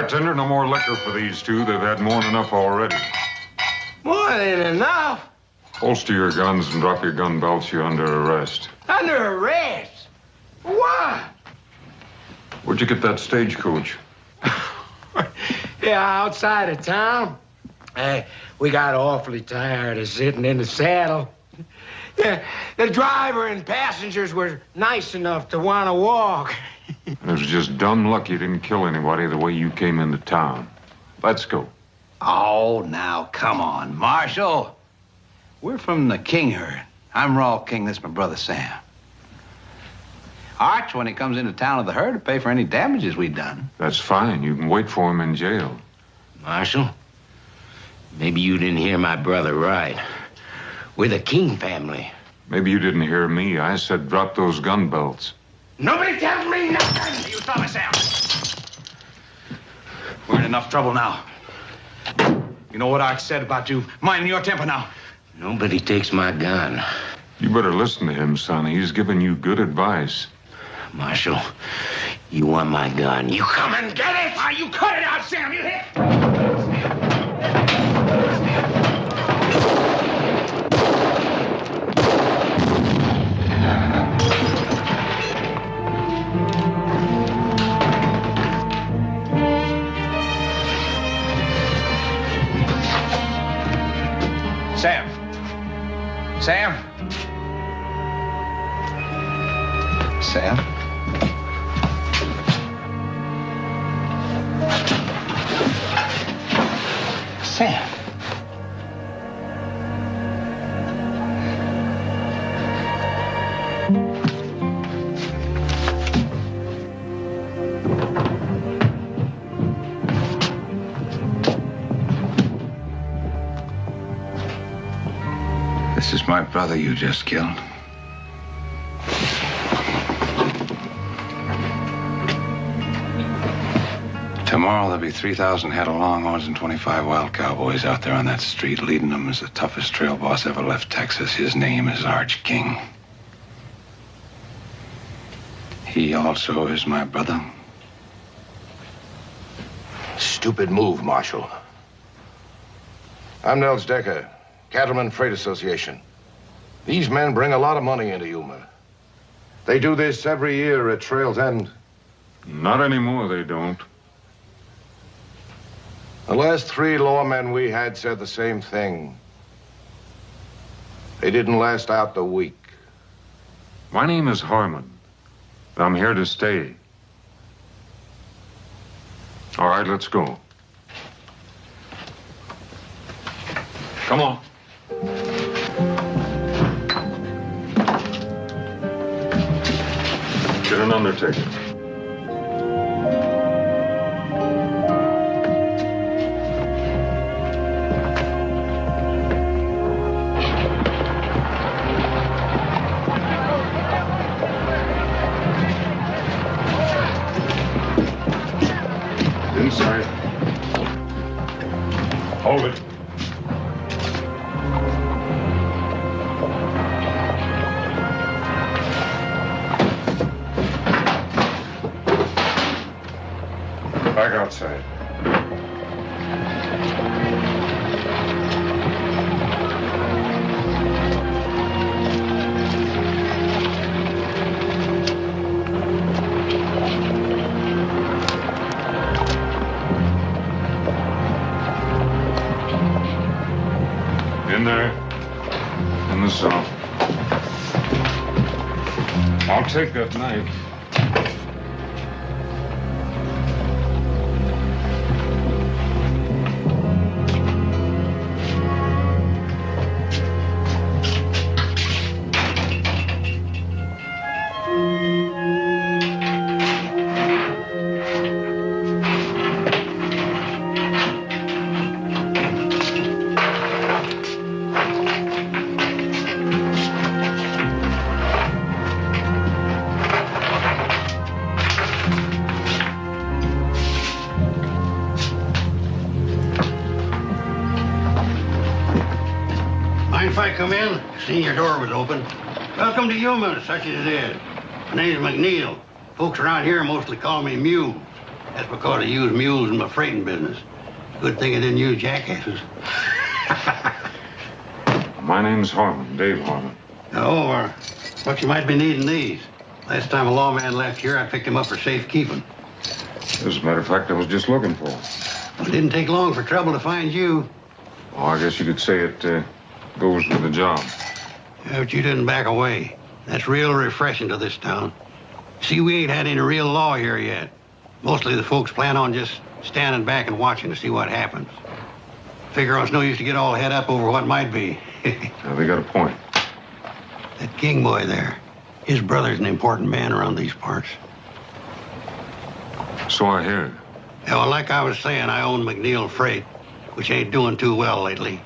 Bartender, no more liquor for these two. They've had more than enough already. More than enough? Holster your guns and drop your gun belts. You're under arrest. Under arrest? Why? Where'd you get that stagecoach? Yeah, outside of town. We got awfully tired of sitting in the saddle. Yeah, the driver and passengers were nice enough to want to walk. It was just dumb luck you didn't kill anybody the way you came into town. Let's go. Oh, now, come on, Marshal. We're from the King herd. I'm Raw King. This is my brother Sam. Arch, when he comes into town with the herd, to pay for any damages we've done. That's fine. You can wait for him in jail. Marshal, maybe you didn't hear my brother right. We're the King family. Maybe you didn't hear me. I said drop those gun belts. Nobody tells me nothing. You stop it, Sam. We're in enough trouble now. You know what Arch said about you minding your temper now? Nobody takes my gun. You better listen to him, son. He's giving you good advice. Marshal, you want my gun. You come and get it! Ah, you cut it out, Sam. You hit. Sam. Sam. Sam. Sam. This is my brother you just killed. Tomorrow there'll be 3,000 head of longhorns and 25 wild cowboys out there on that street. Leading them is the toughest trail boss ever left Texas. His name is Arch King. He also is my brother. Stupid move, Marshal. I'm Nels Decker, Cattlemen Freight Association. These men bring a lot of money into Yuma. They do this every year at Trail's End. Not anymore, they don't. The last 3 lawmen we had said the same thing. They didn't last out the week. My name is Harmon. I'm here to stay. All right, let's go. Come on. Get an undertaker. Inside. Hold it. Back outside. In there. In the cell. I'll take that knife. If I come in, seen your door was open. Welcome to Yuma, such as it is. My name's McNeil. Folks around here mostly call me Mule. That's because I use mules in my freighting business. Good thing I didn't use jackasses. My name's Harmon, Dave Harmon. Oh, but you might be needing these. Last time a lawman left here, I picked him up for safekeeping. As a matter of fact, I was just looking for him. It didn't take long for trouble to find you. Oh, I guess you could say it goes with the job. Yeah, but you didn't back away. That's real refreshing to this town. See, we ain't had any real law here yet. Mostly the folks plan on just standing back and watching to see what happens. Figure it's no use to get all head up over what might be. Now, they got a point. That King boy there, his brother's an important man around these parts. So I hear. Yeah, well, like I was saying, I own McNeil Freight, which ain't doing too well lately.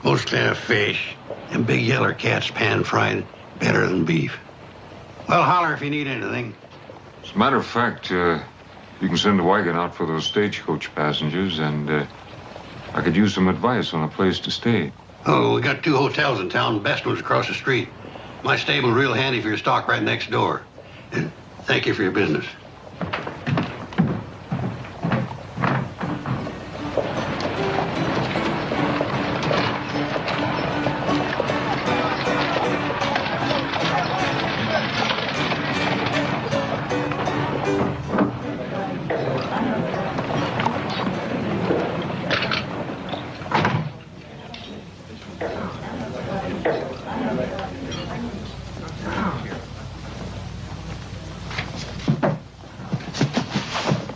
Mostly a fish, and big yeller cats pan-fried better than beef. Well, holler if you need anything. As a matter of fact, you can send a wagon out for those stagecoach passengers, and I could use some advice on a place to stay. Oh, we got 2 hotels in town. Best one's across the street. My stable's real handy for your stock right next door. And thank you for your business.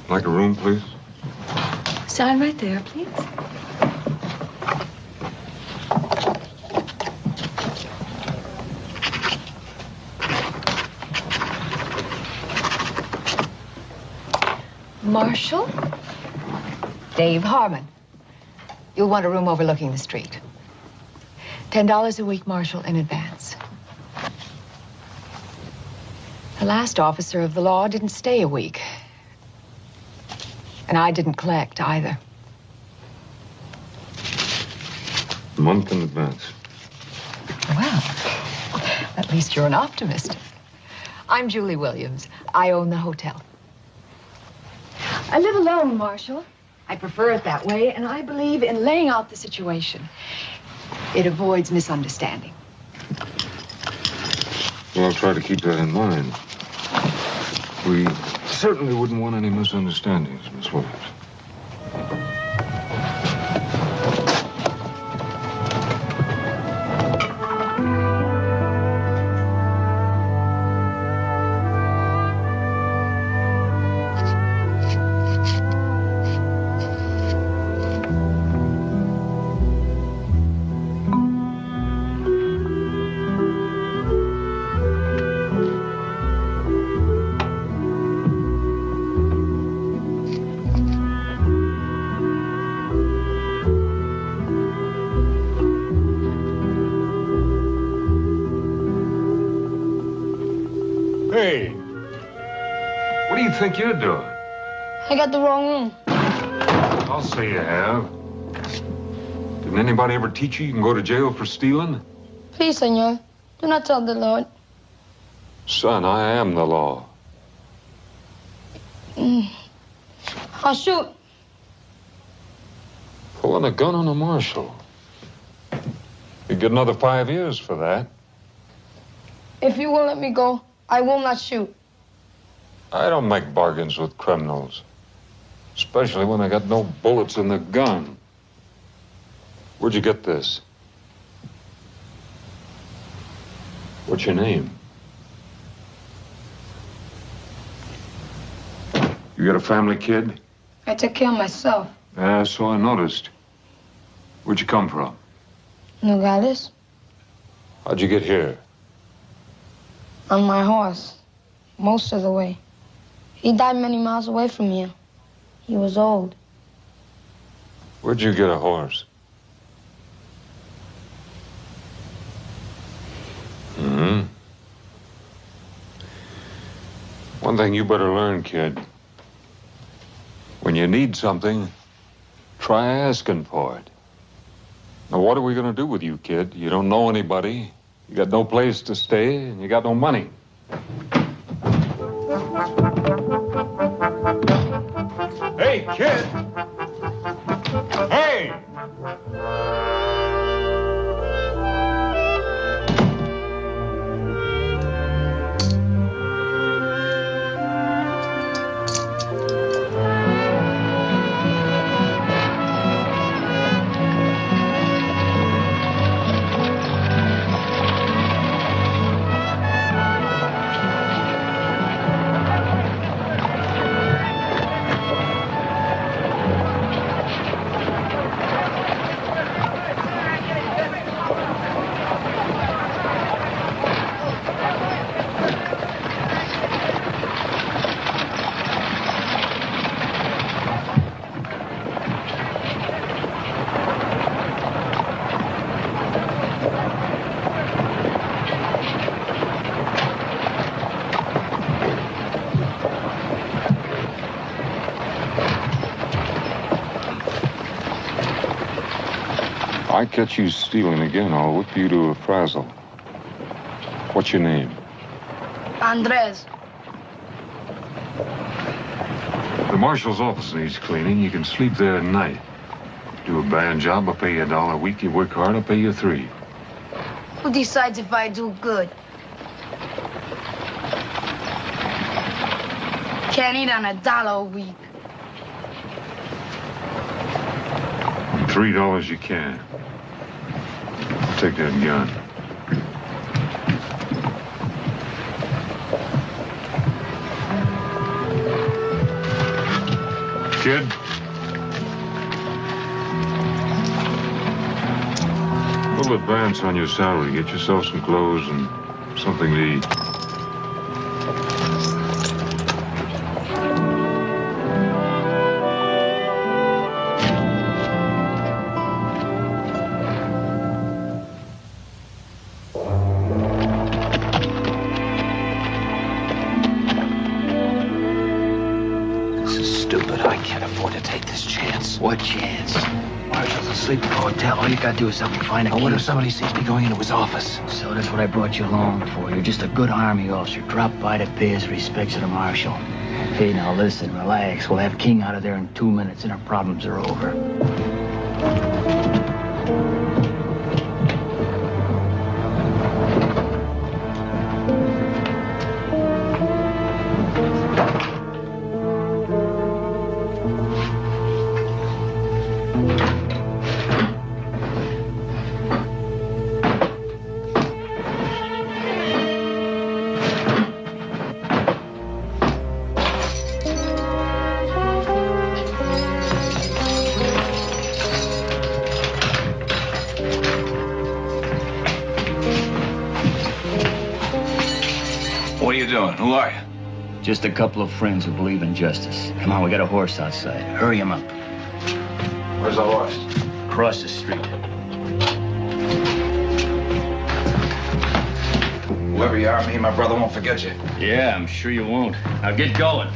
Like a room, please? Sign right there, please. Marshall? Dave Harmon. You'll want a room overlooking the street. $10 a week, Marshall, in advance. The last officer of the law didn't stay a week. And I didn't collect either. A month in advance. Well, at least you're an optimist. I'm Julie Williams. I own the hotel. I live alone, Marshall. I prefer it that way, and I believe in laying out the situation. It avoids misunderstanding. Well, I'll try to keep that in mind. We certainly wouldn't want any misunderstandings, Miss Williams. Hey, what do you think you're doing? I got the wrong room. I'll say you have. Didn't anybody ever teach you can go to jail for stealing? Please, senor, do not tell the Lord. Son, I am the law. I'll shoot. Pulling a gun on a marshal. You get another 5 years for that. If you won't let me go, I will not shoot. I don't make bargains with criminals. Especially when I got no bullets in the gun. Where'd you get this? What's your name? You got a family, kid? I take care of myself. Yeah, so I noticed. Where'd you come from? Nogales, How'd you get here? on my horse, most of the way. He died many miles away from here. He was old. Where'd you get a horse? One thing you better learn, kid. When you need something, try asking for it. Now, what are we going to do with you, kid? You don't know anybody. You got no place to stay, and you got no money. Hey, kid! Hey! I catch you stealing again, I'll whip you to a frazzle. What's your name? Andres. The marshal's office needs cleaning. You can sleep there at night. Do a bad job, I'll pay you $1 a week. You work hard, I'll pay you $3. Who decides if I do good? Can't eat on $1 a week. $3 you can. Take that gun. Kid? A little advance on your salary. Get yourself some clothes and something to eat. What chance? Marshall's asleep at the hotel. All you gotta do is help me find a key. What if somebody sees me going into his office? So that's what I brought you along for. You're just a good army officer. Drop by to pay his respects to the marshal. Hey, now listen, relax. We'll have King out of there in 2 minutes and our problems are over. What are you doing? Who are you? Just a couple of friends who believe in justice. Come on, we got a horse outside. Hurry him up. Where's the horse? Across the street. Whoever you are, me and my brother won't forget you. Yeah, I'm sure you won't. Now get going.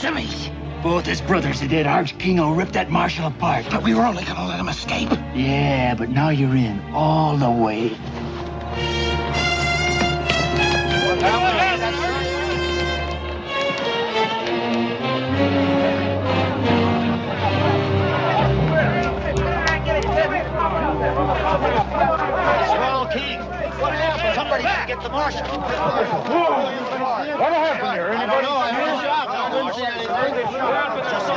To me. Both his brothers are dead. Arch Kingo ripped that marshal apart. But we were only gonna let him escape. Yeah, but now you're in all the way. Small King, what happened? Somebody should get the marshal. What happened here? Anybody? I didn't see anything. Just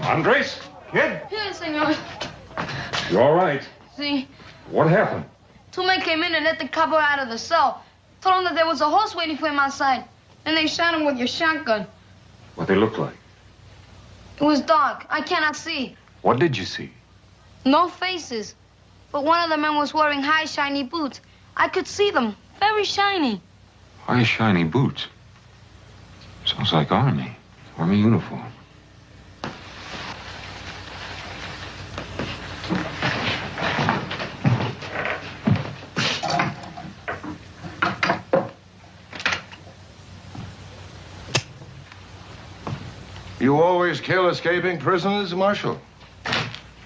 Andres? Kid? Yes, senor. You all right? See, What happened? 2 men came in and let the cowboy out of the cell. Told him that there was a horse waiting for him outside. Then they shot him with your shotgun. What they look like? It was dark. I cannot see. What did you see? No faces. But one of the men was wearing high, shiny boots. I could see them. Very shiny. High, shiny boots. Sounds like Army. Army uniform. You always kill escaping prisoners, Marshal?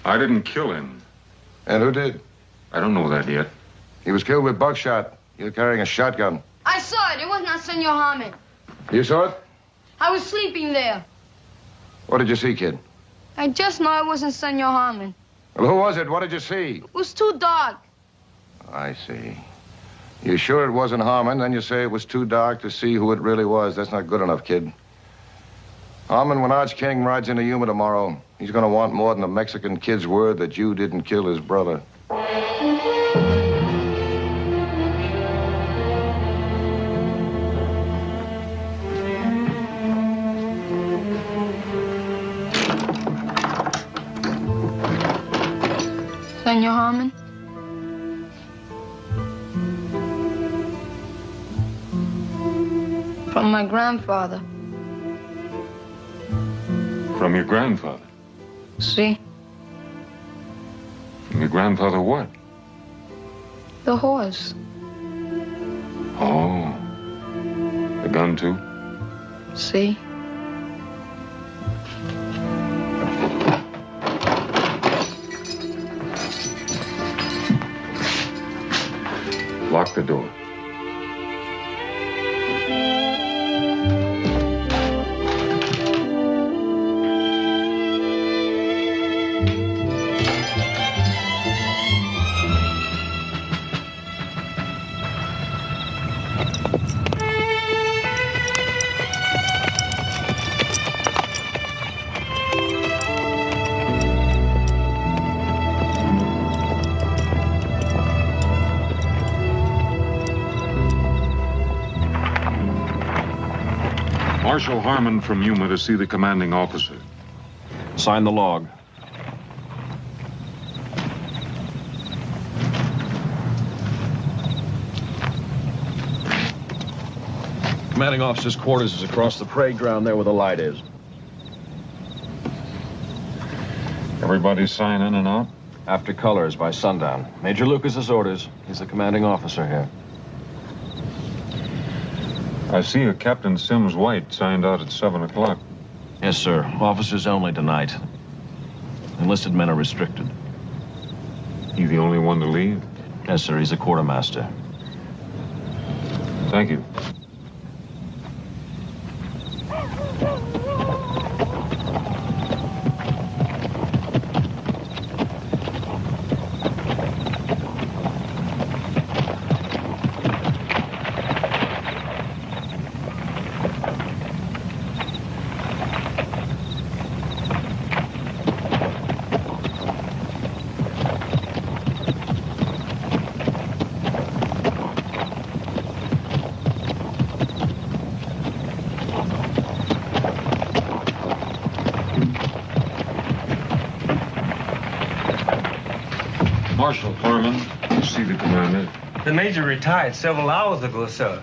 I didn't kill him. And who did? I don't know that yet. He was killed with buckshot. You're carrying a shotgun. I saw it. It was not Senor Harmon. You saw it? I was sleeping there. What did you see, kid? I just know it wasn't Senor Harmon. Well, who was it? What did you see? It was too dark. I see. You sure it wasn't Harmon? Then you say it was too dark to see who it really was. That's not good enough, kid. Harmon, when Arch King rides into Yuma tomorrow, he's going to want more than a Mexican kid's word that you didn't kill his brother. Senor Harmon? From my grandfather. From your grandfather? See? From your grandfather what? The horse. Oh. The gun, too? See? Lock the door. Marshal Harmon from Yuma to see the commanding officer. Sign the log. Commanding officer's quarters is across the parade ground there where the light is. Everybody sign in and out? After colors by sundown. Major Lucas's orders. He's the commanding officer here. I see a Captain Sims White signed out at 7 o'clock. Yes, sir. Officers only tonight. Enlisted men are restricted. He the only one to leave? Yes, sir. He's a quartermaster. Thank you. Marshal Harmon, see the commander. The major retired several hours ago, sir.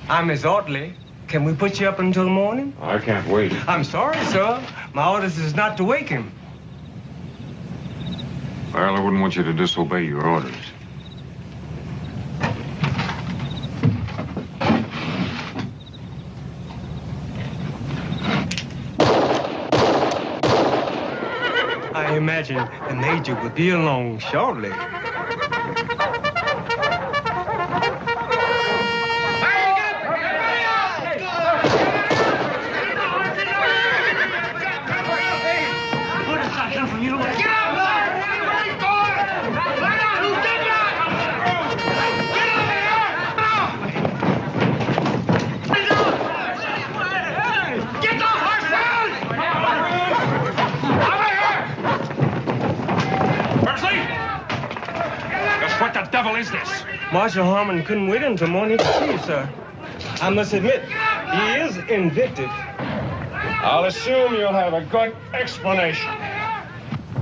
I'm his orderly. Can we put you up until the morning? I can't wait. I'm sorry, sir. My orders is not to wake him. Well, I wouldn't want you to disobey your orders. I imagine the major will be along shortly. Is this? Marshal Harmon couldn't wait until morning to see you, sir. I must admit, he is indicted. I'll assume you'll have a good explanation.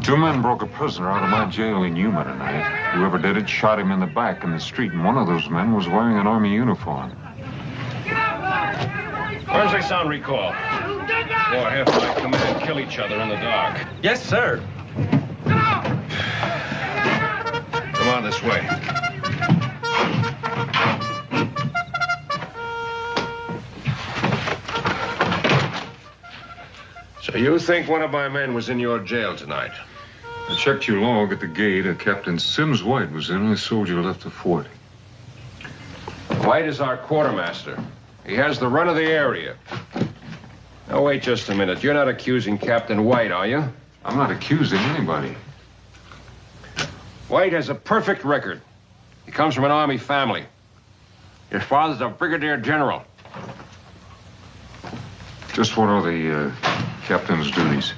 2 men broke a prisoner out of my jail in Yuma tonight. Whoever did it shot him in the back in the street, and one of those men was wearing an Army uniform. Forensic sound recall. Or have my command kill each other in the dark. Yes, sir. Come on this way. So you think one of my men was in your jail tonight? I checked your log at the gate. A Captain Sims White was the only soldier left the fort. White is our quartermaster. He has the run of the area. Now, wait just a minute. You're not accusing Captain White, are you? I'm not accusing anybody. White has a perfect record. He comes from an Army family. His father's a brigadier general. Just what are the captain's duties?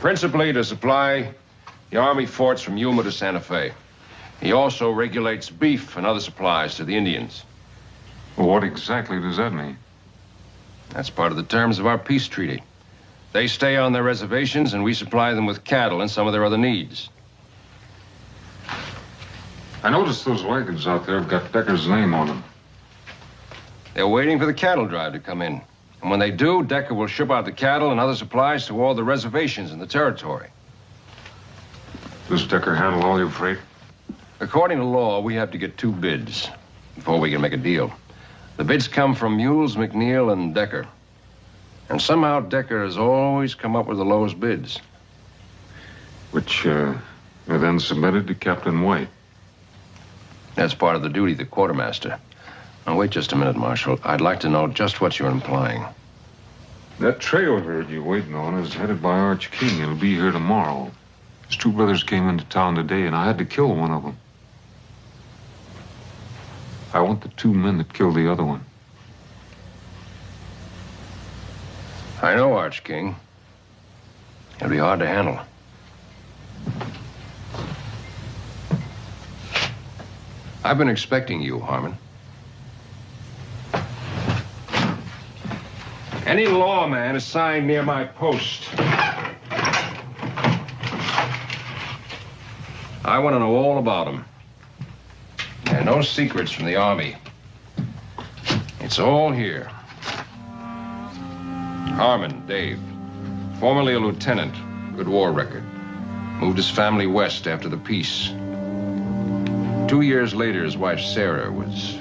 Principally to supply the Army forts from Yuma to Santa Fe. He also regulates beef and other supplies to the Indians. Well, what exactly does that mean? That's part of the terms of our peace treaty. They stay on their reservations, and we supply them with cattle and some of their other needs. I noticed those wagons out there have got Decker's name on them. They're waiting for the cattle drive to come in. And when they do, Decker will ship out the cattle and other supplies to all the reservations in the territory. Does Decker handle all your freight? According to law, we have to get 2 bids before we can make a deal. The bids come from Mules, McNeil, and Decker. And somehow Decker has always come up with the lowest bids. Which are then submitted to Captain White. That's part of the duty of the quartermaster. Now, wait just a minute, Marshal. I'd like to know just what you're implying. That trail herd you're waiting on is headed by Arch King. It'll be here tomorrow. His 2 brothers came into town today, and I had to kill one of them. I want the 2 men that killed the other one. I know Arch King. It'll be hard to handle. I've been expecting you, Harmon. Any lawman assigned near my post. I want to know all about him. And no secrets from the Army. It's all here. Harmon, Dave. Formerly a lieutenant. Good war record. Moved his family west after the peace. 2 years later, his wife, Sarah, was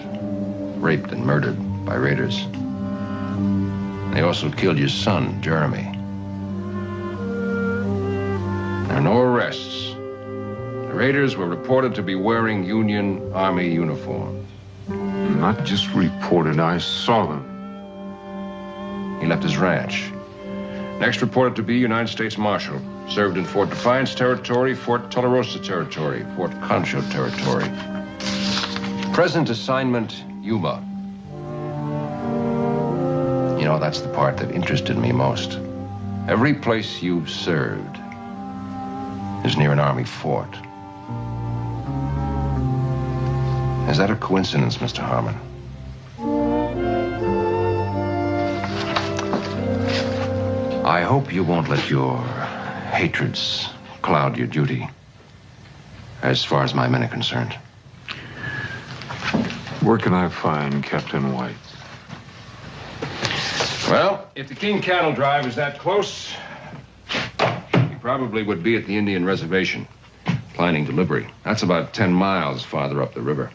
raped and murdered by raiders. They also killed your son, Jeremy. There are no arrests. The raiders were reported to be wearing Union Army uniforms. Not just reported, I saw them. He left his ranch. Next reported to be United States Marshal. Served in Fort Defiance Territory, Fort Tularosa Territory, Fort Concho Territory. Present assignment, Yuma. You know, that's the part that interested me most. Every place you've served is near an Army fort. Is that a coincidence, Mr. Harmon? I hope you won't let your hatreds cloud your duty, as far as my men are concerned. Where can I find Captain White? Well, if the King cattle drive is that close, he probably would be at the Indian reservation, planning delivery. That's about 10 miles farther up the river.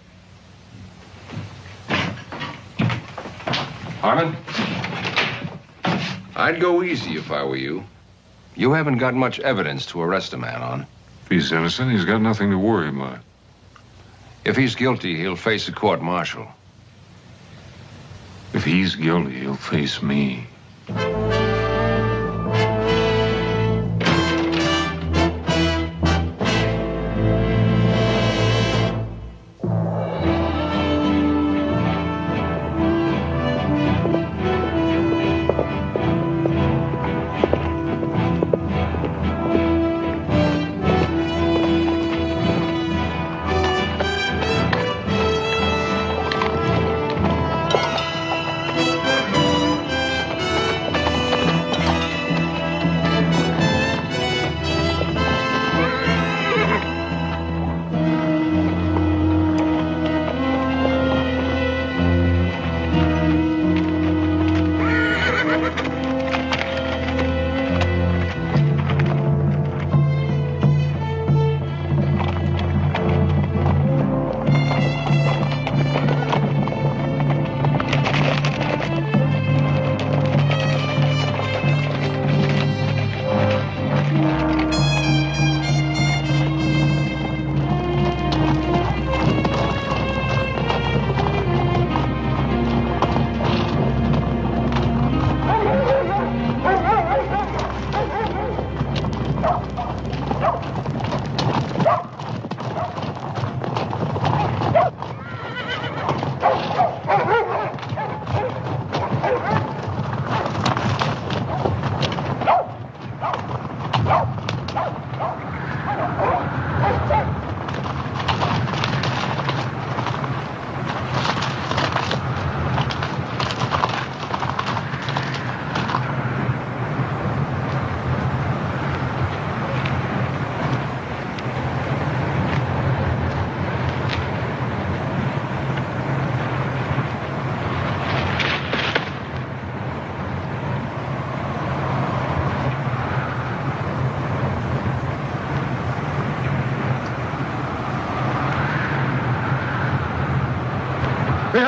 Harmon, I'd go easy if I were you. You haven't got much evidence to arrest a man on. If he's innocent, he's got nothing to worry about. If he's guilty, he'll face a court-martial. If he's guilty, he'll face me.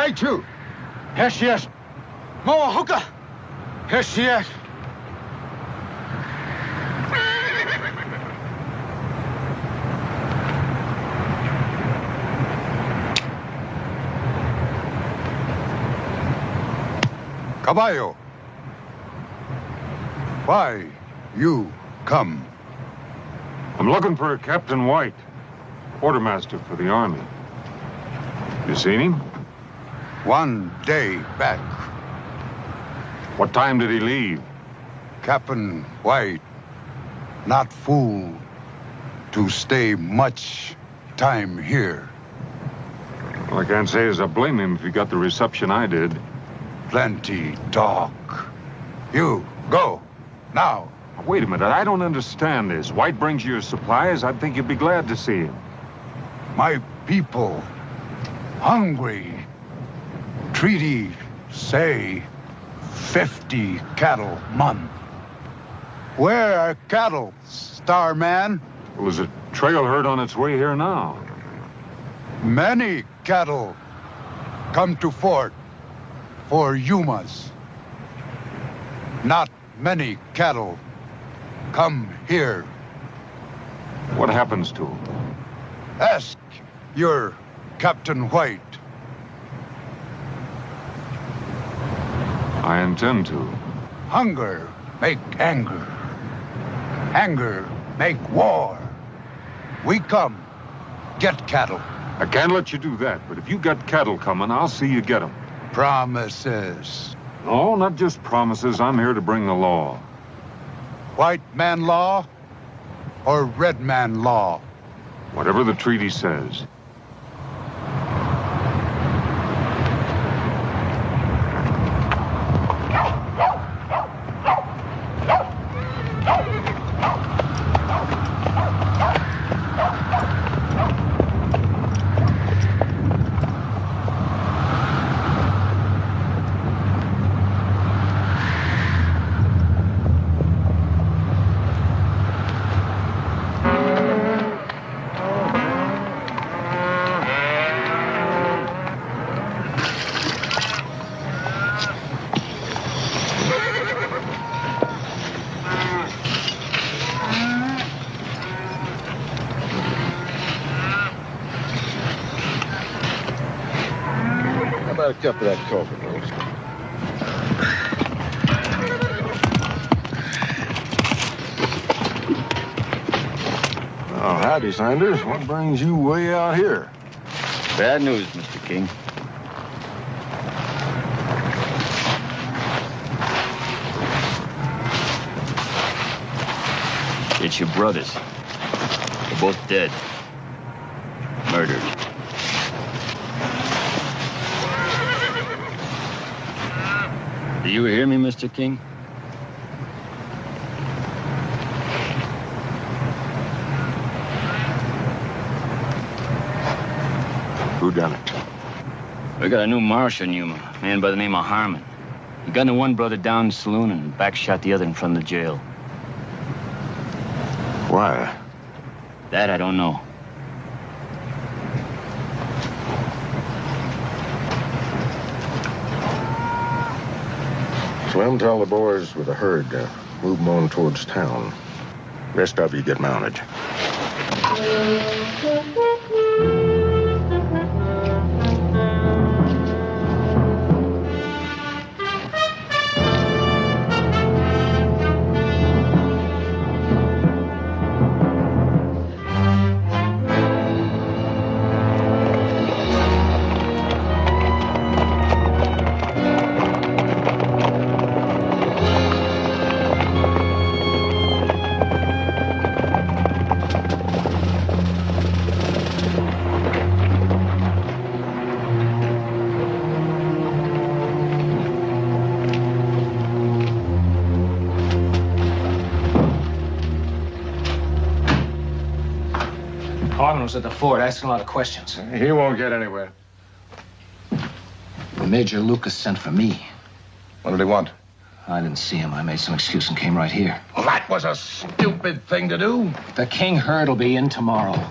Right you. Yes, yes. More hooker. Yes, yes. Caballo. Why you come? I'm looking for Captain White, quartermaster for the Army. You seen him? 1 day back. What time did he leave? Captain White, not fool to stay much time here. Well, I can't say as I blame him if he got the reception I did. Plenty talk. You, go, now. Wait a minute, I don't understand this. White brings you your supplies, I'd think you'd be glad to see him. My people, hungry. Treaty say 50 cattle month. Where are cattle, Starman? Well, there's a trail herd on its way here now. Many cattle come to fort for Yumas. Not many cattle come here. What happens to him? Ask your Captain White. I intend to. Hunger make anger. Anger make war. We come, get cattle. I can't let you do that, but if you got cattle coming, I'll see you get them. Promises. No, not just promises. I'm here to bring the law. White man law or red man law? Whatever the treaty says. A cup of that coffee, Rose. Oh, howdy, Sanders. What brings you way out here? Bad news, Mr. King. It's your brothers. They're both dead. Murdered. Do you hear me, Mr. King? Who done it? We got a new marshal in Yuma, a man by the name of Harmon. He gunned the one brother down in the saloon and backshot the other in front of the jail. Why? That I don't know. Slim, tell the boys with the herd to move them on towards town. Rest of you get mounted. Harmon was at the fort asking a lot of questions. He won't get anywhere. Major Lucas sent for me. What did he want? I didn't see him. I made some excuse and came right here. Well, that was a stupid thing to do. The king herd will be in tomorrow.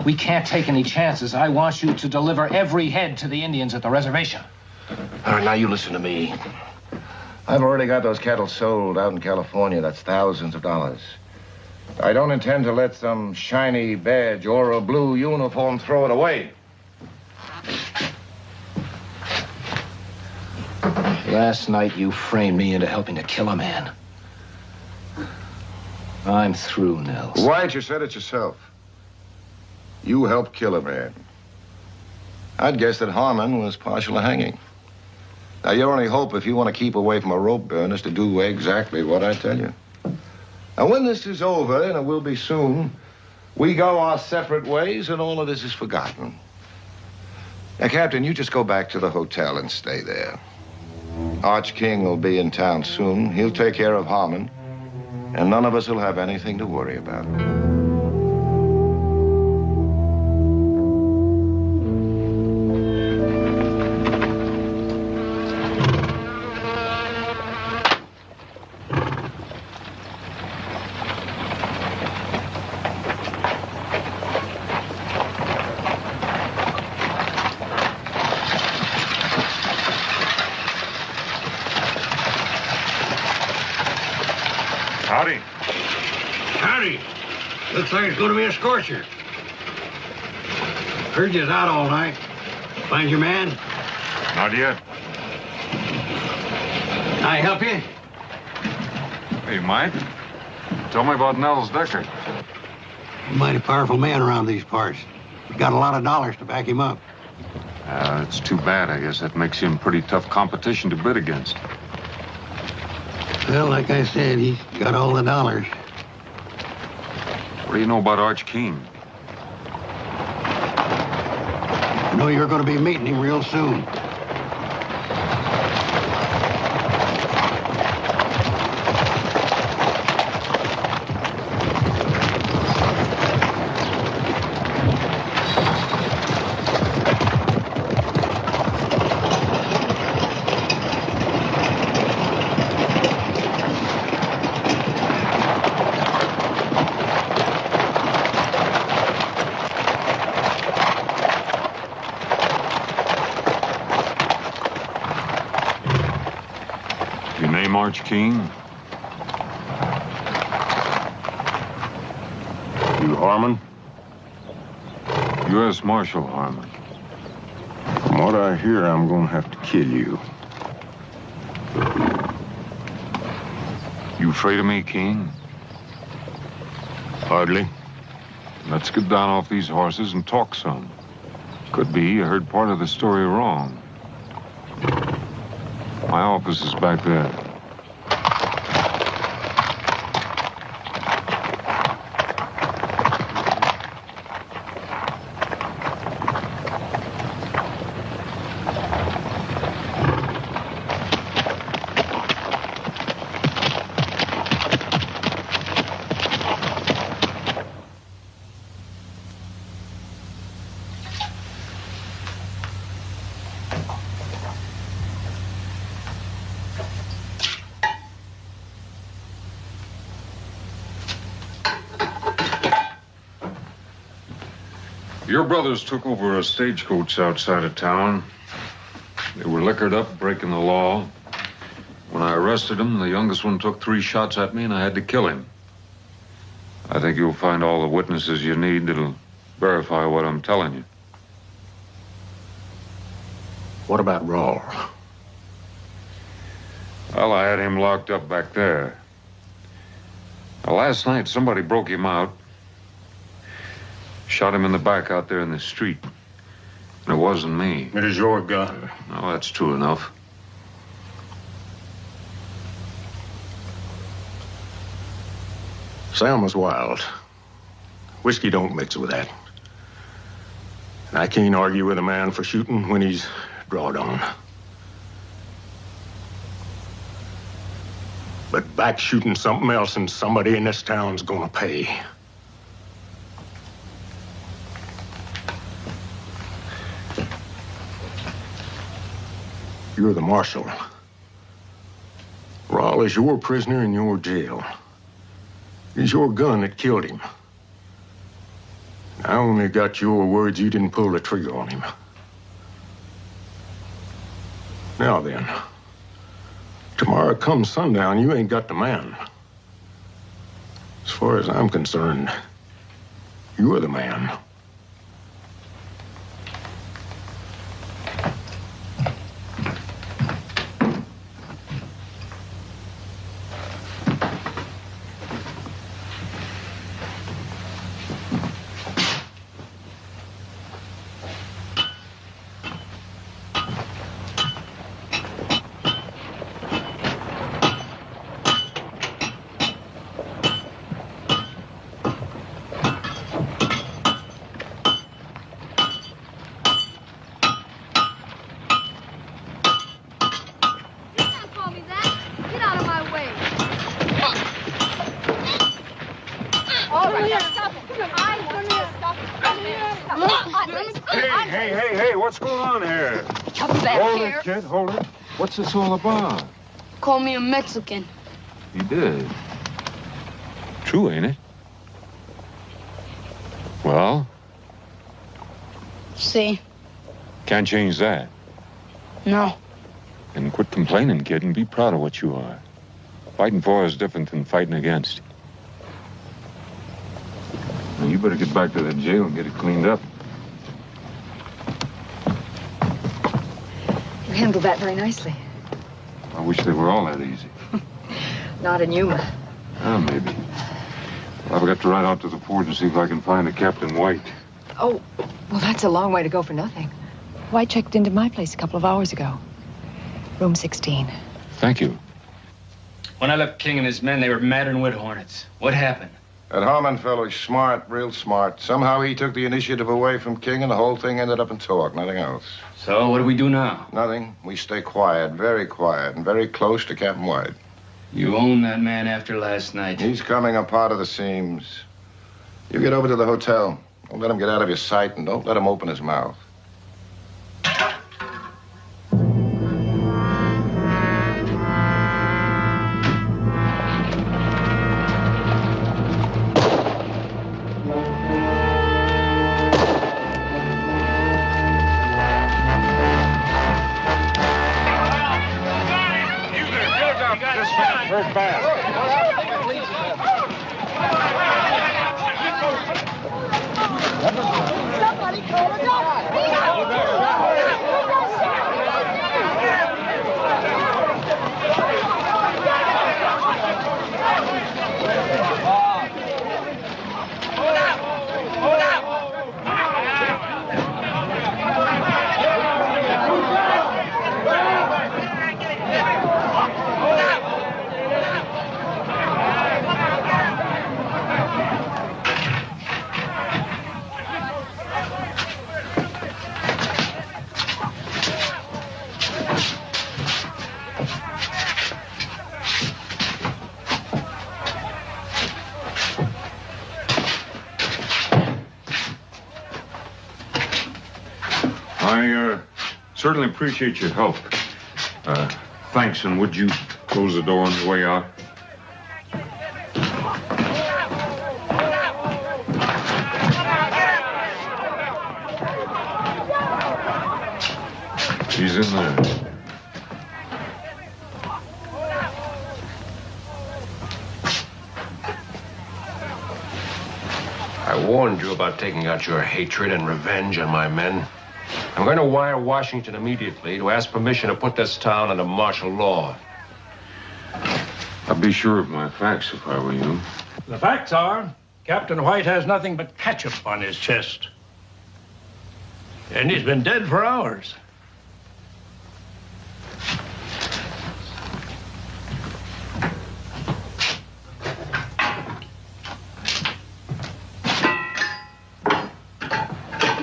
We can't take any chances. I want you to deliver every head to the Indians at the reservation. All right, now you listen to me. I've already got those cattle sold out in California. That's thousands of dollars. I don't intend to let some shiny badge or a blue uniform throw it away. Last night you framed me into helping to kill a man. I'm through, Nels. White, you said it yourself. You helped kill a man. I'd guess that Harmon was partial to hanging. Now, your only hope, if you want to keep away from a rope burn, is to do exactly what I tell you. And when this is over, and it will be soon, we go our separate ways, and all of this is forgotten. Now, Captain, you just go back to the hotel and stay there. Arch King will be in town soon. He'll take care of Harmon, and none of us will have anything to worry about. Howdy. Howdy. Looks like it's going to be a scorcher. Heard you was out all night. Find your man? Not yet. I help you? Hey, Mike. Tell me about Nels Decker. A mighty powerful man around these parts. He's got a lot of dollars to back him up. It's too bad. I guess that makes him pretty tough competition to bid against. Well, like I said, he's got all the dollars. What do you know about Arch King? I know you're going to be meeting him real soon. Arch King? You Harmon? U.S. Marshal Harmon. From what I hear, I'm going to have to kill you. You afraid of me, King? Hardly. Let's get down off these horses and talk some. Could be you heard part of the story wrong. My office is back there. Your brothers took over a stagecoach outside of town. They were liquored up, breaking the law. When I arrested them, the youngest one took 3 shots at me, and I had to kill him. I think you'll find all the witnesses you need that'll verify what I'm telling you. What about Rawl? Well, I had him locked up back there. Now, last night, somebody broke him out. Shot him in the back out there in the street. And it wasn't me. It is your gun. No, that's true enough. Sam was wild. Whiskey don't mix with that. And I can't argue with a man for shooting when he's drawed on. But back shooting something else, and somebody in this town's gonna pay. You're the marshal. Rawl is your prisoner in your jail. It's your gun that killed him. I only got your words you didn't pull the trigger on him. Now then, tomorrow come sundown, you ain't got the man. As far as I'm concerned, you're the man. Hey, what's going on here? Come back Hold here. it, kid, hold it. What's this all about? Call me a Mexican. You did. True, ain't it? Well, See? can't change that. No. And quit complaining, kid, and be proud of what you are. Fighting for is different than fighting against. Now, you better get back to the jail and get it cleaned up. You handled that very nicely. I wish they were all that easy. Not in Yuma. Maybe. I've got to ride out to the fort and see if I can find a Captain White. Oh, well, that's a long way to go for nothing. White checked into my place a couple of hours ago. Room 16. Thank you. When I left King and his men, they were madder than wood hornets. What happened? That Harmon fellow's smart, real smart. Somehow he took the initiative away from King, and the whole thing ended up in talk, nothing else. So, what do we do now? Nothing. We stay quiet, and very close to Captain White. You own that man after last night. He's coming apart of the seams. You get over to the hotel. Don't let him get out of your sight, and don't let him open his mouth. I certainly appreciate your help. Thanks, and would you close the door on your way out? She's in there. I warned you about taking out your hatred and revenge on my men. I'm going to wire Washington immediately to ask permission to put this town under martial law. I'd be sure of my facts if I were you. The facts are, Captain White has nothing but ketchup on his chest. And he's been dead for hours.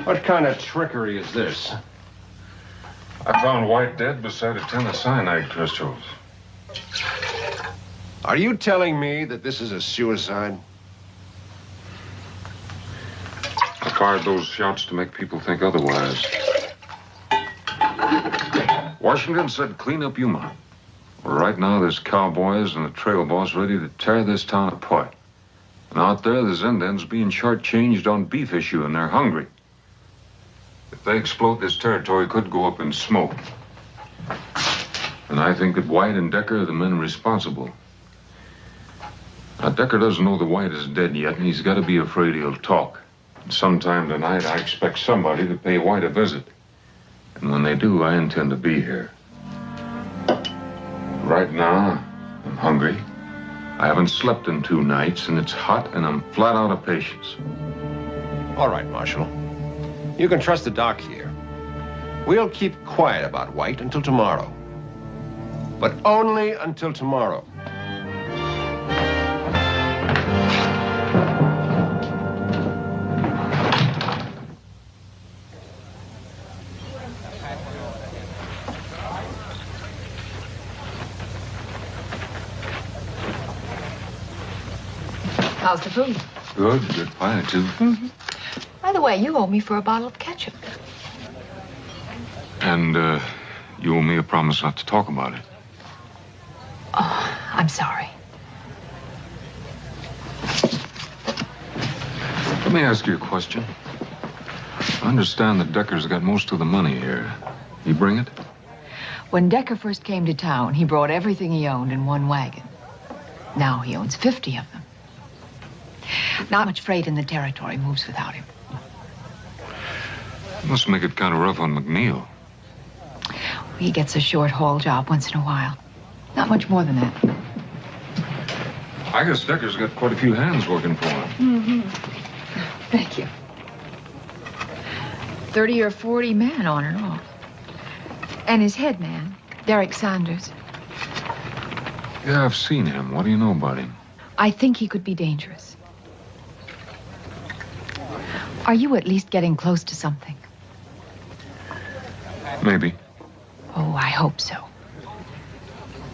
What kind of trickery is this? I found White dead beside a tin of cyanide crystals. Are you telling me that this is a suicide? I fired those shots to make people think otherwise. Washington said clean up Yuma. Well, right now there's cowboys and a trail boss ready to tear this town apart. And out there, there's Indians being shortchanged on beef issue, and they're hungry. If they explode, this territory could go up in smoke. And I think that White and Decker are the men responsible. Now, Decker doesn't know that White is dead yet, and he's got to be afraid he'll talk. Sometime tonight, I expect somebody to pay White a visit. And when they do, I intend to be here. Right now, I'm hungry. I haven't slept in 2 nights, and it's hot, and I'm flat out of patience. All right, Marshal. You can trust the doc here. We'll keep quiet about White until tomorrow. But only until tomorrow. How's the food? Good pie, too. Mm-hmm. By the way, you owe me for a bottle of ketchup. And, you owe me a promise not to talk about it. Oh, I'm sorry. Let me ask you a question. I understand that Decker's got most of the money here. You bring it? When Decker first came to town, he brought everything he owned in one wagon. Now he owns 50 of them. Not much freight in the territory moves without him. Must make it kind of rough on McNeil. He gets a short haul job once in a while. Not much more than that. I guess Decker's got quite a few hands working for him. Mm-hmm. Thank you. 30 or 40 men on and off. And his head man, Derek Sanders. Yeah, I've seen him. What do you know about him? I think he could be dangerous. Are you at least getting close to something? Maybe. Oh, I hope so.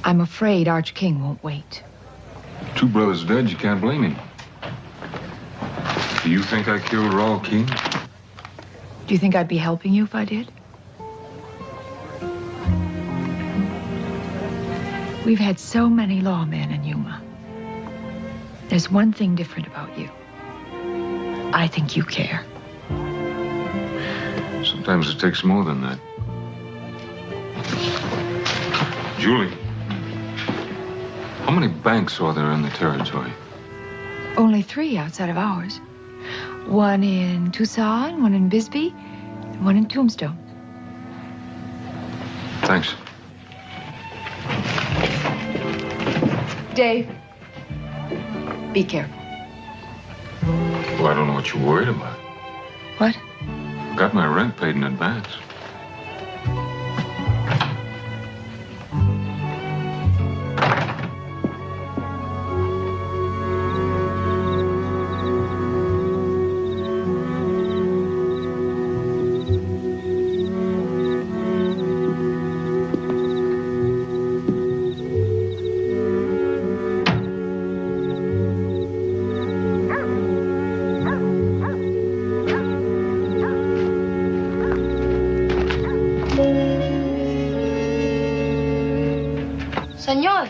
I'm afraid Arch King won't wait. 2 brothers dead, you can't blame him. Do you think I killed Raul King? Do you think I'd be helping you if I did? We've had so many lawmen in Yuma. There's one thing different about you. I think you care. Sometimes it takes more than that. Julie, how many banks are there in the territory? Only 3 outside of ours. One in Tucson, one in Bisbee, and one in Tombstone. Thanks. Dave, be careful. Well, I don't know what you're worried about. What? I got my rent paid in advance. Senor,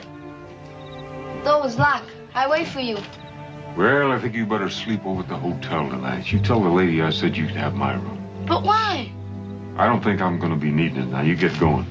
door is locked. I wait for you. Well, I think you better sleep over at the hotel tonight. You tell the lady I said you could have my room. But why? I don't think I'm going to be needing it. Now, you get going.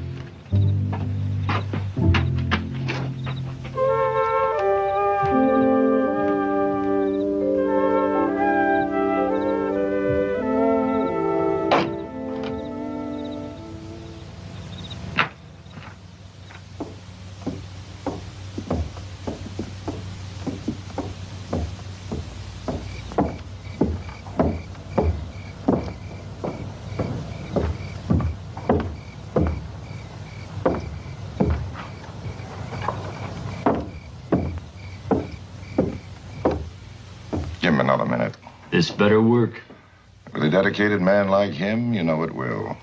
Give him another minute. This better work. With a dedicated man like him, you know it will.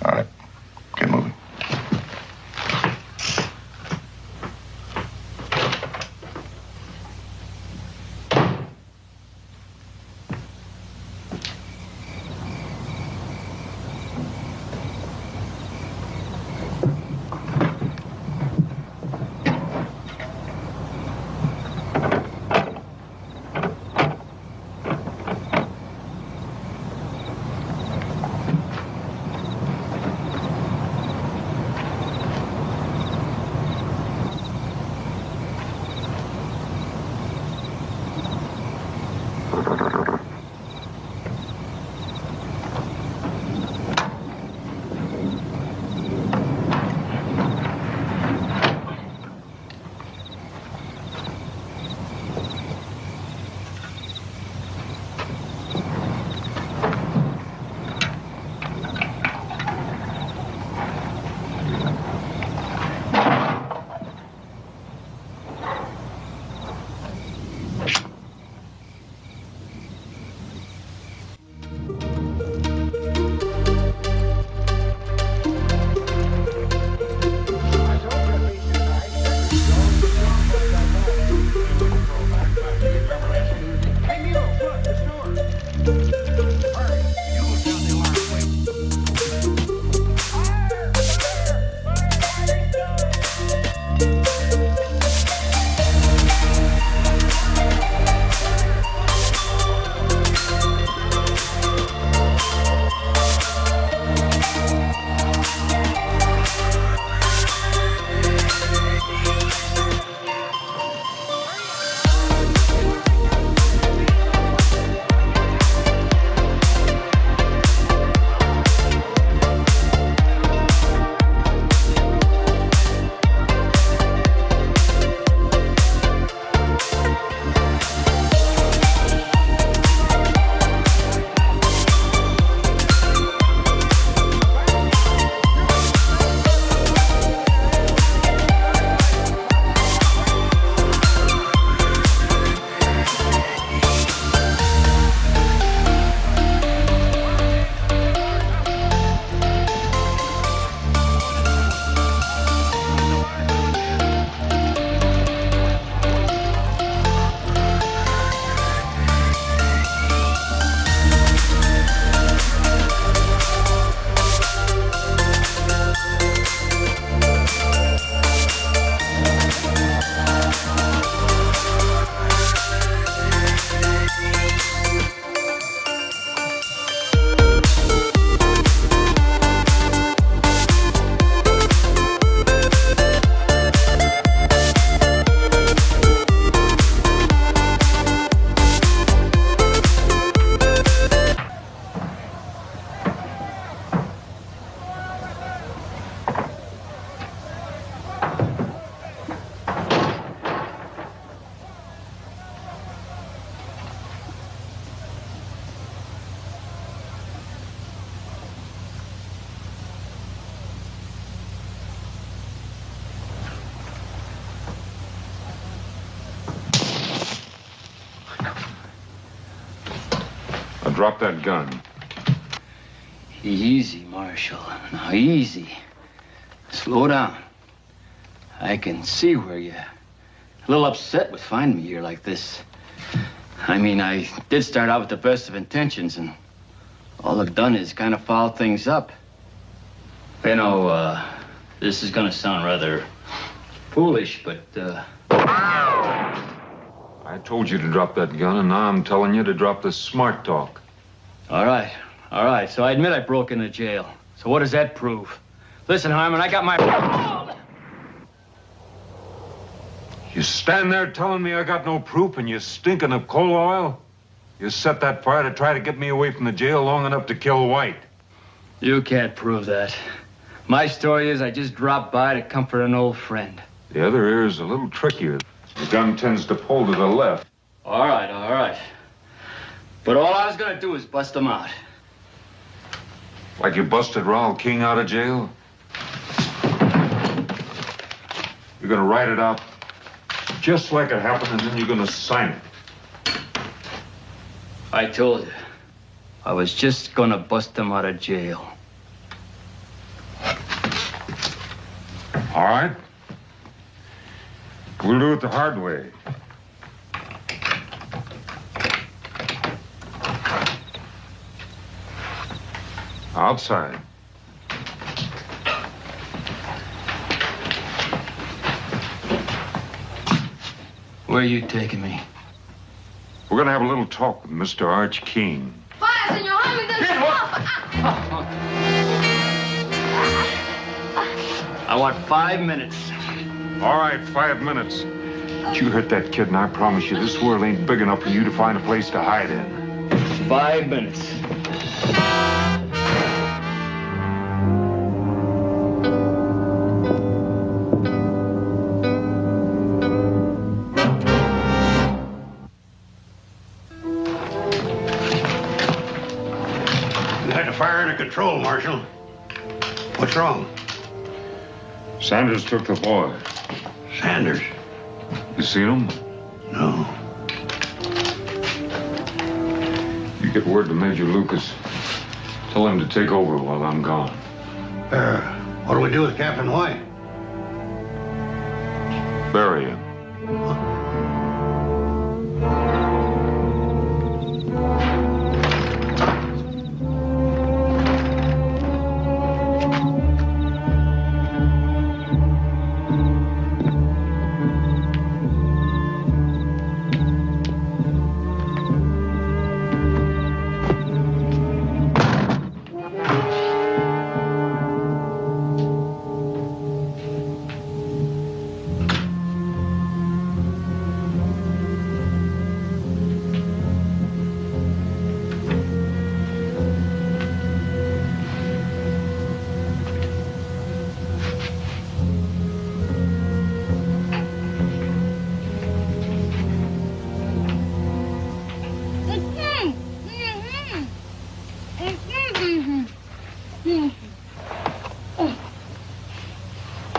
All right, get moving. drop that gun. Easy, Marshal. Now, easy. Slow down. I can see where you're a little upset with finding me here like this. I mean, I did start out with the best of intentions, and all I've done is kind of foul things up. You know, this is gonna sound rather foolish, but, I told you to drop that gun, and now I'm telling you to drop the smart talk. All right. So I admit I broke into jail. So what does that prove? Listen, Harmon, I got my... You stand there telling me I got no proof and you're stinking of coal oil? You set that fire to try to get me away from the jail long enough to kill White. You can't prove that. My story is I just dropped by to comfort an old friend. The other ear is a little trickier. The gun tends to pull to the left. All right. But all I was gonna do is bust them out. Like you busted Raoul King out of jail? You're gonna write it out just like it happened, and then you're gonna sign it. I told you. I was just gonna bust them out of jail. All right. We'll do it the hard way. Outside. Where are you taking me? We're gonna have a little talk with Mr. Arch King. Vaya, señor Jaime, I want 5 minutes. All right, 5 minutes. But you hurt that kid, and I promise you, this world ain't big enough for you to find a place to hide in. 5 minutes. You had the fire under control, Marshal. What's wrong? Sanders took the boy. Sanders? You seen him? No. You get word to Major Lucas. Tell him to take over while I'm gone. What do we do with Captain White? Bury him.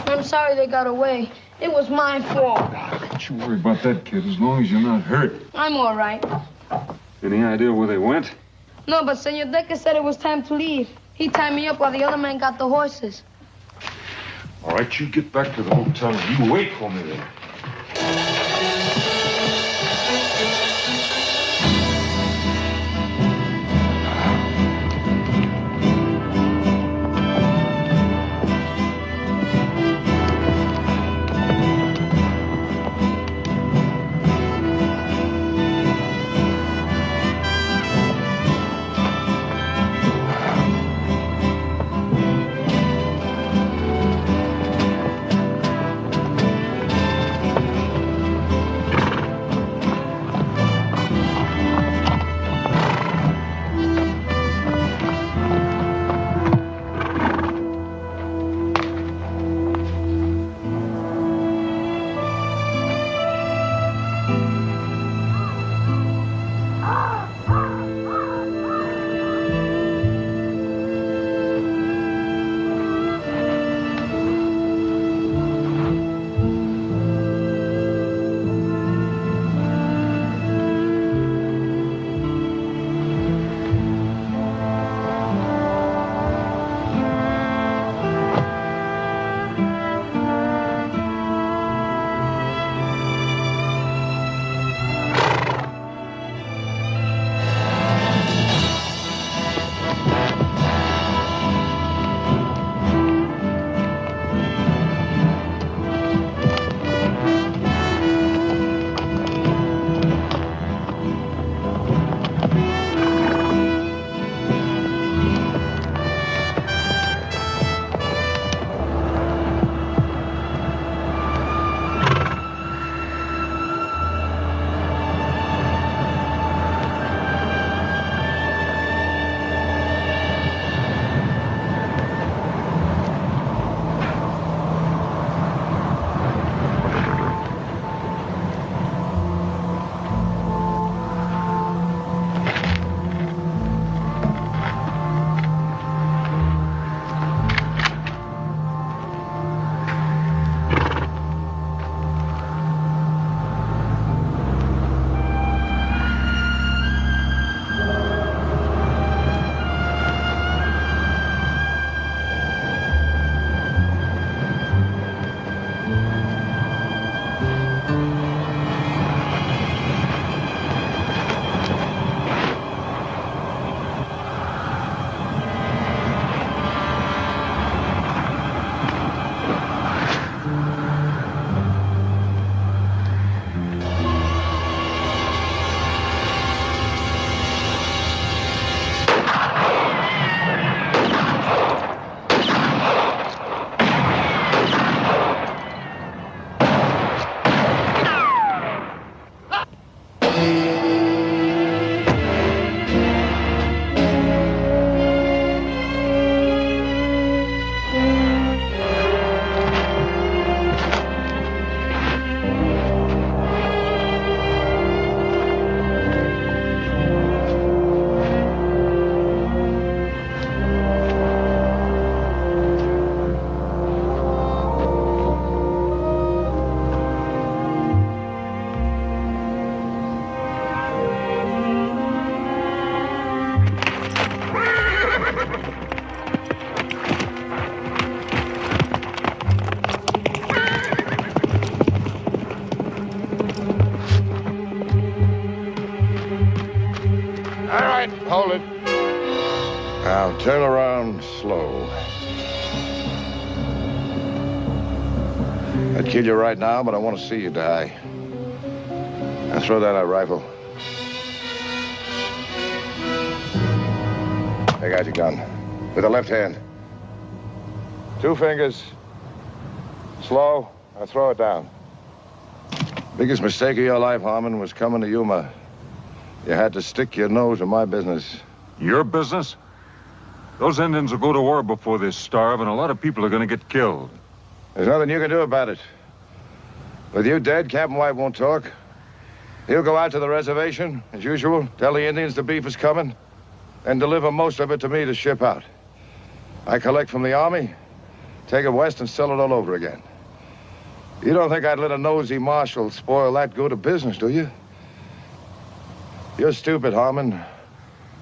I'm sorry they got away. It was my fault. Don't you worry about that, kid, as long as you're not hurt. I'm all right. Any idea where they went? No, but Senor Decker said it was time to leave. He tied me up while the other man got the horses. All right, you get back to the hotel and you wait for me there. Now, turn around slow. I'd kill you right now, but I want to see you die. Now, throw down that rifle. Take out your gun. With the left hand. 2 fingers. Slow. Now, throw it down. Biggest mistake of your life, Harmon, was coming to Yuma. You had to stick your nose in my business. Your business? Those Indians will go to war before they starve, and a lot of people are going to get killed. There's nothing you can do about it. With you dead, Captain White won't talk. He'll go out to the reservation, as usual, tell the Indians the beef is coming, and deliver most of it to me to ship out. I collect from the army, take it west, and sell it all over again. You don't think I'd let a nosy marshal spoil that good a business, do you? You're stupid, Harmon.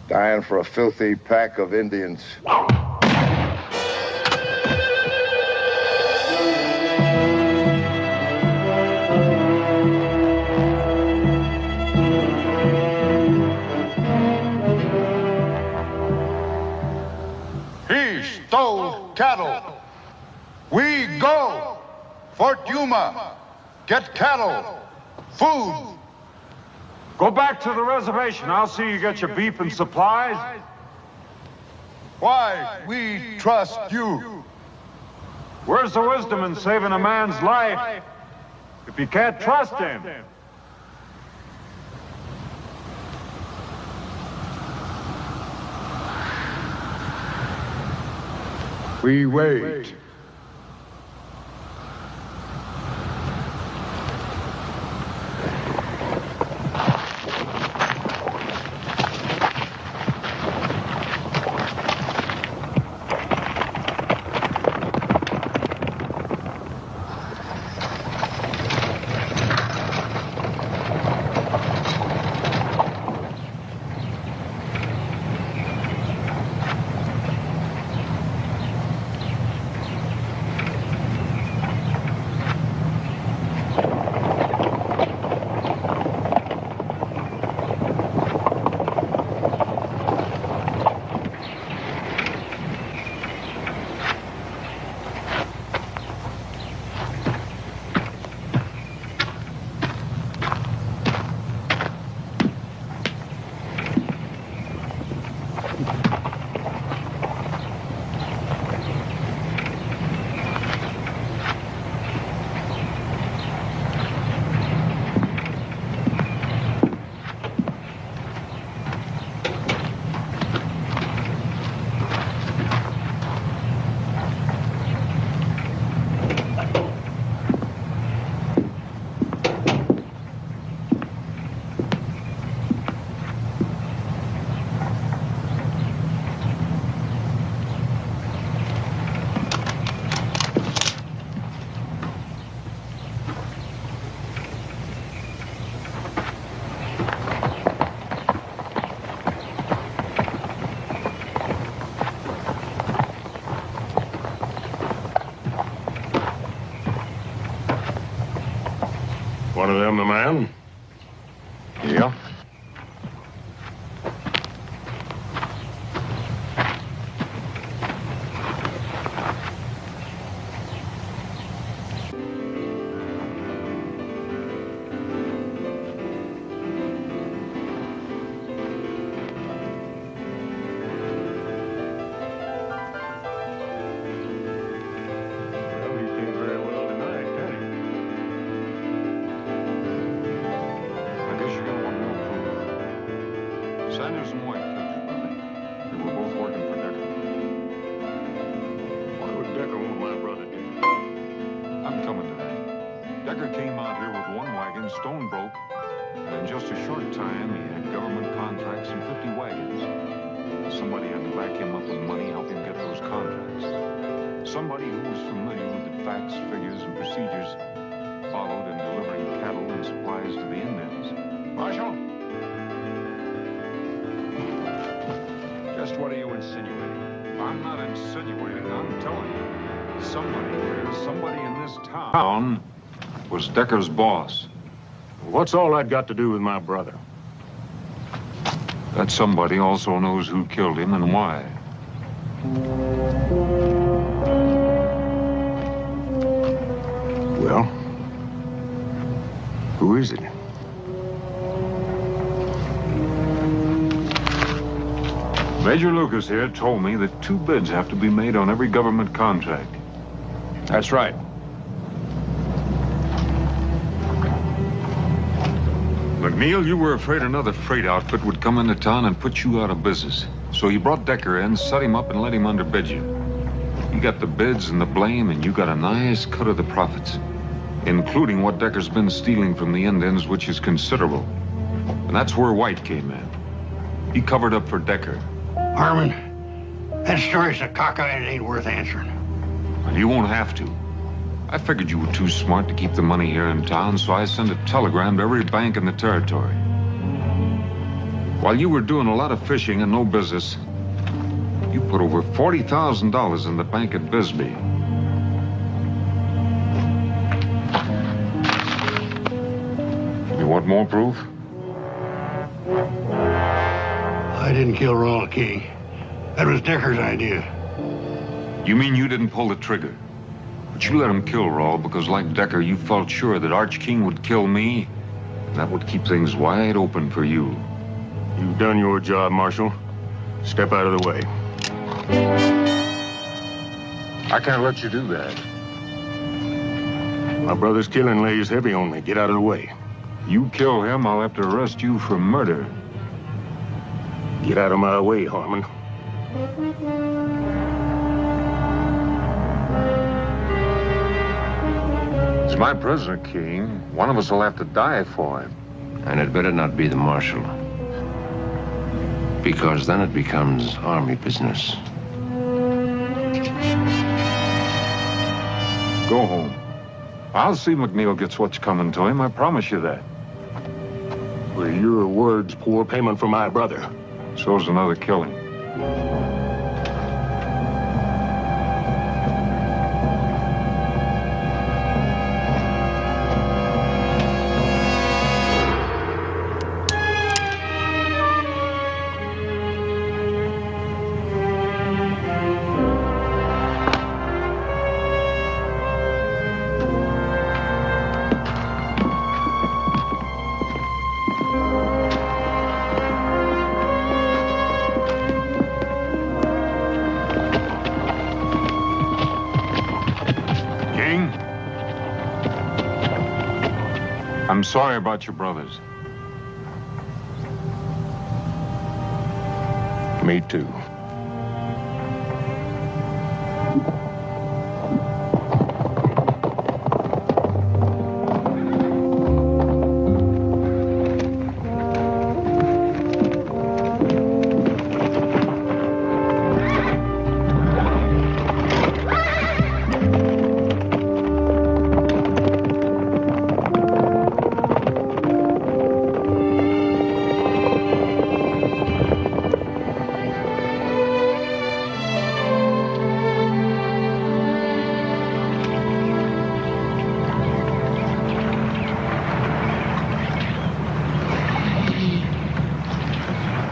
Dying for a filthy pack of Indians. He stole cattle. We go. Fort Yuma. Get cattle. Food. Go back to the reservation. I'll see you get your beef and supplies. Why we trust you. Where's the wisdom in saving a man's life if you can't trust him? We wait. One of them the man? Yeah. Sanders and White killed your brother. They were both working for Decker. Why would Decker want my brother dead? I'm coming to that. Decker came out here with one wagon, stone broke, and in just a short time, he had government contracts and 50 wagons. Somebody had to back him up with money, help him get those contracts. Somebody who was familiar with the facts, figures, and procedures followed in delivering cattle and supplies to the Indians. Marshal? Just what are you insinuating? I'm not insinuating, I'm telling you. Somebody in this town was Decker's boss. What's all that got to do with my brother? That somebody also knows who killed him and why. Well, who is it? Major Lucas here told me that 2 bids have to be made on every government contract. That's right. McNeil, you were afraid another freight outfit would come into town and put you out of business. So you brought Decker in, set him up, and let him underbid you. You got the bids and the blame, and you got a nice cut of the profits, including what Decker's been stealing from the Indians, which is considerable. And that's where White came in. He covered up for Decker. Harmon, that story's a cockeye and it ain't worth answering. Well, you won't have to. I figured you were too smart to keep the money here in town, so I sent a telegram to every bank in the territory. While you were doing a lot of fishing and no business, you put over $40,000 in the bank at Bisbee. You want more proof? I didn't kill Ronald King. That was Decker's idea. You mean you didn't pull the trigger? But you let him kill Rawl because, like Decker, you felt sure that Arch King would kill me. And that would keep things wide open for you. You've done your job, Marshal. Step out of the way. I can't let you do that. My brother's killing lays heavy on me. Get out of the way. You kill him, I'll have to arrest you for murder. Get out of my way, Harmon. He's my prisoner, King. One of us will have to die for him. And it better not be the Marshal. Because then it becomes army business. Go home. I'll see McNeil gets what's coming to him. I promise you that. Well, your word's poor payment for my brother. So's another killing. I'm sorry about your brothers. Me too.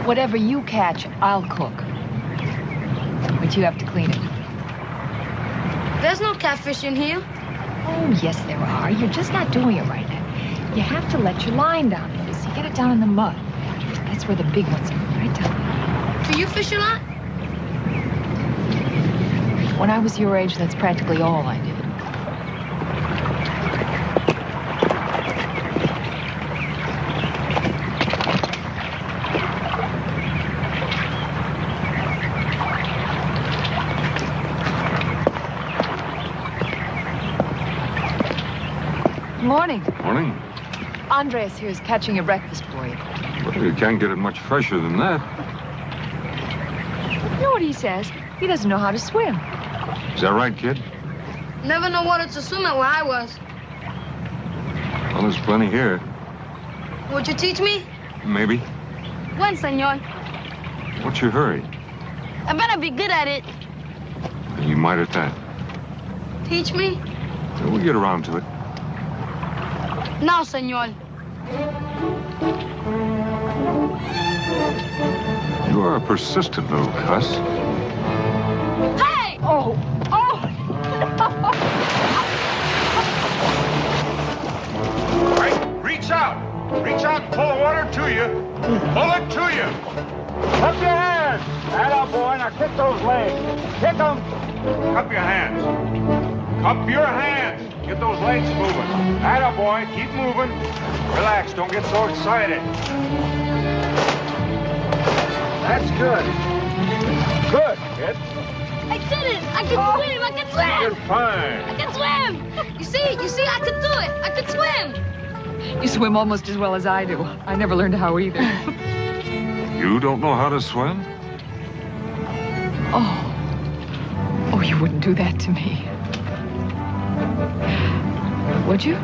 Whatever you catch, I'll cook. But you have to clean it. There's no catfish in here. Oh, yes, there are. You're just not doing it right now. You have to let your line down, Louis. You get it down in the mud. That's where the big ones are, right down. Do you fish a lot? When I was your age, that's practically all I did. Morning. Morning. Andres here is catching your breakfast for you. Well, you can't get it much fresher than that. You know what he says? He doesn't know how to swim. Is that right, kid? Never know water to swim at where I was. Well, there's plenty here. Would you teach me? Maybe. When, senor? What's your hurry? I better be good at it. You might at that. Teach me? We'll get around to it. Now, senor. You are a persistent little cuss. Hey! Oh! Oh! Right, reach out. Reach out and pull the water to you. Pull it to you. Up your hands. Atta boy, now kick those legs. Kick them. Cup your hands. Cup your hands. Get those legs moving. Atta boy, keep moving. Relax, don't get so excited. That's good. Good, kid. I did it! I can swim! I can swim! You're fine. I can swim! You see, I can do it! I can swim! You swim almost as well as I do. I never learned how either. You don't know how to swim? Oh. Oh, you wouldn't do that to me. Would you?